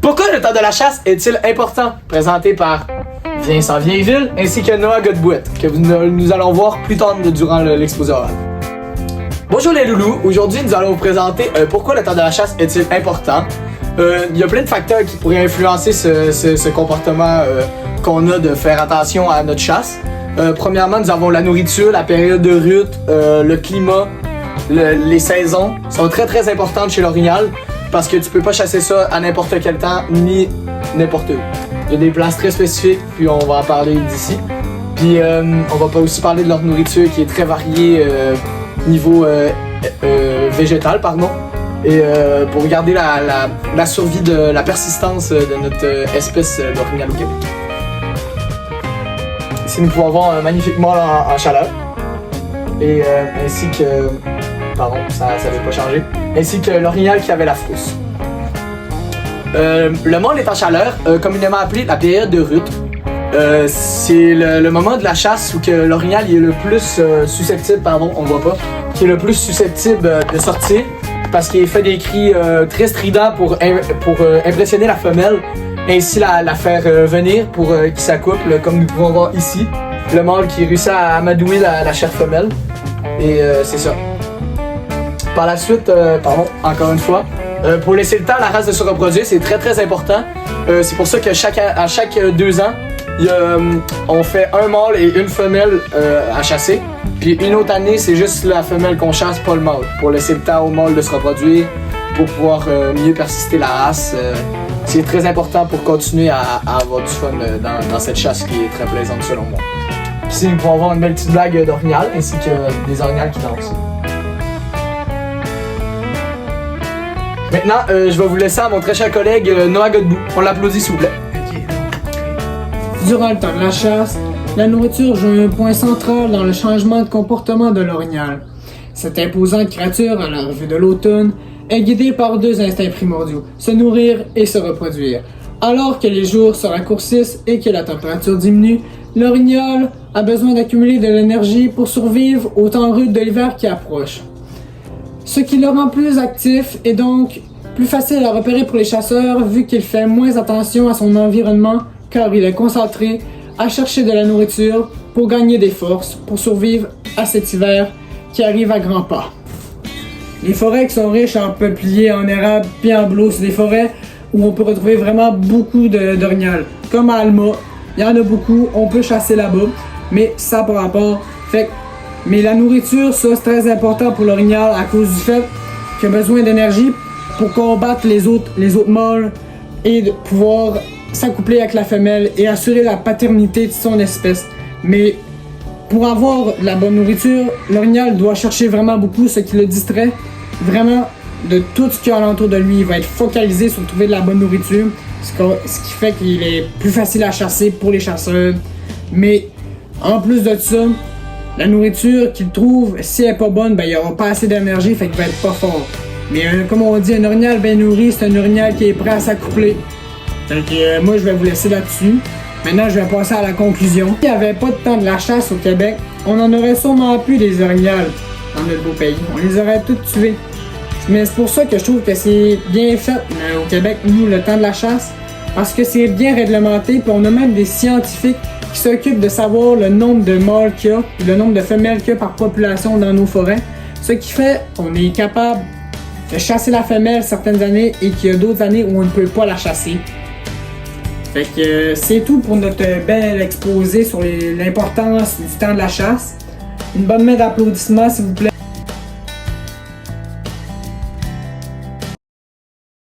Pourquoi le temps de la chasse est-il important? Présenté par Vincent Vieilleville ainsi que Noah Godbout, que nous allons voir plus tard durant l'exposé oral. Bonjour les loulous, aujourd'hui nous allons vous présenter pourquoi le temps de la chasse est-il important. Il y a plein de facteurs qui pourraient influencer ce comportement qu'on a de faire attention à notre chasse. Premièrement, nous avons la nourriture, la période de rut, le climat, les saisons sont très importantes chez l'orignal parce que tu peux pas chasser ça à n'importe quel temps ni n'importe où. Il y a des places très spécifiques, puis on va en parler d'ici. Puis on va pas aussi parler de leur nourriture qui est très variée niveau végétal, pardon. Et pour garder la survie de la persistance de notre espèce d'orignal au Québec. Ici, nous pouvons voir un magnifique mâle en chaleur. Et ainsi que... Pardon, ça n'avait pas changé. Ainsi que l'orignal qui avait la frousse. Le mâle est en chaleur, communément appelé la période de rut. C'est le moment de la chasse où que l'orignal est le plus susceptible, pardon, on voit pas, qui est le plus susceptible de sortir parce qu'il fait des cris très stridents pour impressionner la femelle, ainsi la faire venir pour qu'il s'accouple, comme nous pouvons voir ici. Le mâle qui réussit à amadouer la chère femelle. Et c'est ça. Par la suite, encore une fois, pour laisser le temps à la race de se reproduire, c'est très important. C'est pour ça que à chaque 2 ans, on fait un mâle et une femelle à chasser. Puis une autre année, c'est juste la femelle qu'on chasse, pas le mâle. Pour laisser le temps au mâle de se reproduire, pour pouvoir mieux persister la race. C'est très important pour continuer à avoir du fun dans cette chasse qui est très plaisante selon moi. Ici, nous pouvons avoir une belle petite blague d'orignal ainsi que des orignales qui dansent. Maintenant, je vais vous laisser à mon très cher collègue Noah Godbout. On l'applaudit s'il vous plaît. Durant le temps de la chasse, la nourriture joue un point central dans le changement de comportement de l'orignal. Cette imposante créature, à l'arrivée de l'automne, est guidée par 2 instincts primordiaux, se nourrir et se reproduire. Alors que les jours se raccourcissent et que la température diminue, l'orignal a besoin d'accumuler de l'énergie pour survivre au temps rude de l'hiver qui approche. Ce qui le rend plus actif et donc plus facile à repérer pour les chasseurs vu qu'il fait moins attention à son environnement car il est concentré à chercher de la nourriture pour gagner des forces pour survivre à cet hiver qui arrive à grands pas. Les forêts qui sont riches en peupliers, en érables puis en bouleaux, c'est des forêts où on peut retrouver vraiment beaucoup d'orignal. Comme à Alma, il y en a beaucoup, on peut chasser là-bas, mais ça par rapport. Mais la nourriture, ça c'est très important pour l'orignal à cause du fait qu'il a besoin d'énergie pour combattre les autres mâles et de pouvoir s'accoupler avec la femelle et assurer la paternité de son espèce. Mais pour avoir de la bonne nourriture, l'orignal doit chercher vraiment beaucoup, ce qui le distrait vraiment de tout ce qu'il y a alentour de lui. Il va être focalisé sur trouver de la bonne nourriture, ce qui fait qu'il est plus facile à chasser pour les chasseurs. Mais en plus de ça, la nourriture qu'il trouve, si elle est pas bonne, il aura pas assez d'énergie, fait qu'il va être pas fort. Mais comme on dit, un orignal bien nourri, c'est un orignal qui est prêt à s'accoupler. Fait que moi je vais vous laisser là-dessus. Maintenant je vais passer à la conclusion. S'il n'y avait pas de temps de la chasse au Québec, on en aurait sûrement plus des orignales dans notre beau pays. On les aurait toutes tués. Mais c'est pour ça que je trouve que c'est bien fait au Québec, nous, le temps de la chasse. Parce que c'est bien réglementé, puis on a même des scientifiques qui s'occupent de savoir le nombre de mâles qu'il y a, le nombre de femelles qu'il y a par population dans nos forêts. Ce qui fait qu'on est capable de chasser la femelle certaines années et qu'il y a d'autres années où on ne peut pas la chasser. Fait que c'est tout pour notre bel exposé sur l'importance du temps de la chasse. Une bonne main d'applaudissements s'il vous plaît.